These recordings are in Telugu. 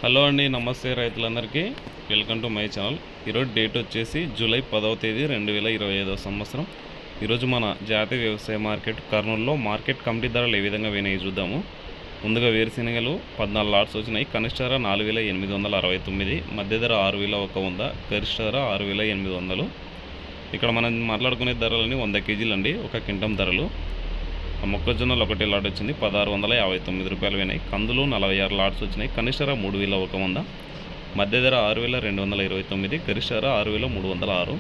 హలో అండి, నమస్తే రైతులందరికీ. Welcome to my channel. ఈరోజు డేట్ వచ్చేసి జూలై 10వ తేదీ 2025 సంవత్సరం. ఈరోజు మన జాతీయ వ్యవసాయ మార్కెట్ కర్నూలులో మార్కెట్ కమిటీ ధరలు ఏ విధంగా పోయినాయి చూద్దాము. ముందుగా వేరుశెనగలు 14 లాట్స్ వచ్చినాయి. కనిష్ట ధర 4869, మధ్య ధర 6100, గరిష్ట ధర 6800. ఇక్కడ మనం మాట్లాడుకునే ధరలని 100 కేజీలు అండి, 1 క్వింటం ధరలు. మొక్కజొన్నలు ఒకటి లాట్ వచ్చింది 1659 రూపాయలు పోయినాయి. కందులు 46 లాట్స్ వచ్చినాయి. కనిష్ట ధర 3100, మధ్య ధర 6229, గరిష్ట ధర 6306.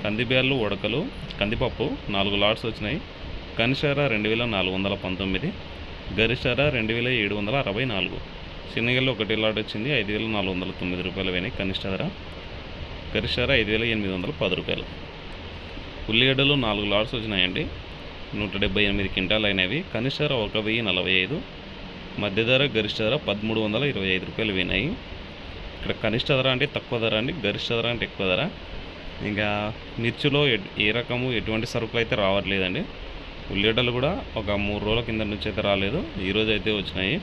కందిబ్యాళ్ళు ఉడకలు కందిపప్పు 4 లాట్స్ వచ్చినాయి. కనిష్ట ధర 2419, గరిష్ట ధర 2764. శనగలు ఒకటి లాట్ వచ్చింది 5409 రూపాయలు పోయినాయి. కనిష్ట ధర, గరిష్ట ధర 5810 రూపాయలు. ఉల్లిగడ్డలు 4 లాట్స్ వచ్చినాయండి, 178 క్వింటాలు అయినవి. కనిష్ట ధర 1045, మధ్య ధర గరిష్ట ధర 1325 రూపాయలు పోయినాయి. ఇక్కడ కనిష్ట ధర అంటే తక్కువ ధర అండి, గరిష్ట ధర అంటే ఎక్కువ ధర. ఇంకా మిర్చిలో ఏ రకము ఎటువంటి సరుకులు అయితే రావట్లేదండి. ఉల్లిగడ్డలు కూడా ఒక 3 రోజుల కింద నుంచి అయితే రాలేదు, ఈరోజు అయితే వచ్చినాయి.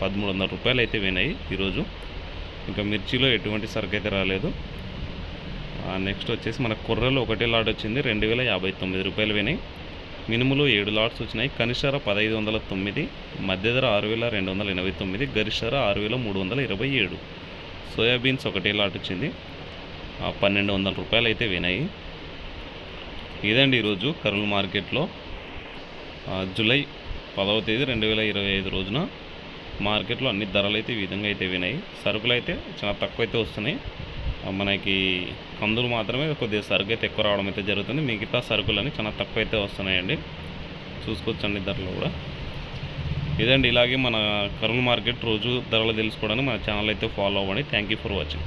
1300 రూపాయలు అయితే పోయినాయి ఈరోజు. ఇంకా మిర్చిలో ఎటువంటి సరుకు అయితే రాలేదు. నెక్స్ట్ వచ్చేసి మన కొర్రలు ఒకటే లాట్ వచ్చింది 2059 రూపాయలు పోయినాయి. మినుములు 7 లాట్స్ వచ్చినాయి. కనిష్ట ధర 1509, మధ్య ధర 6289, గరిష్ట ధర 6327. సోయాబీన్స్ ఒకటే లాట్ వచ్చింది 1200 రూపాయలు అయితే పోయినాయి. ఇదండి ఈరోజు కర్నూలు మార్కెట్లో జూలై 10వ తేదీ 2025 రోజున మార్కెట్లో అన్ని ధరలు అయితే ఈ విధంగా అయితే పోయినాయి. సరుకులు అయితే చాలా తక్కువ అయితే వస్తున్నాయి. మనకి కందులు మాత్రమే కొద్దిగా సరుకు అయితే ఎక్కువ రావడం అయితే జరుగుతుంది. మిగతా సరుకులని చాలా తక్కువ అయితే వస్తున్నాయండి, చూసుకోవచ్చండి ధరలు కూడా. ఇదండి, ఇలాగే మన కర్నూలు మార్కెట్ రోజు ధరలు తెలుసుకోవడానికి మన ఛానల్ అయితే ఫాలో అవ్వండి. Thank you for watching.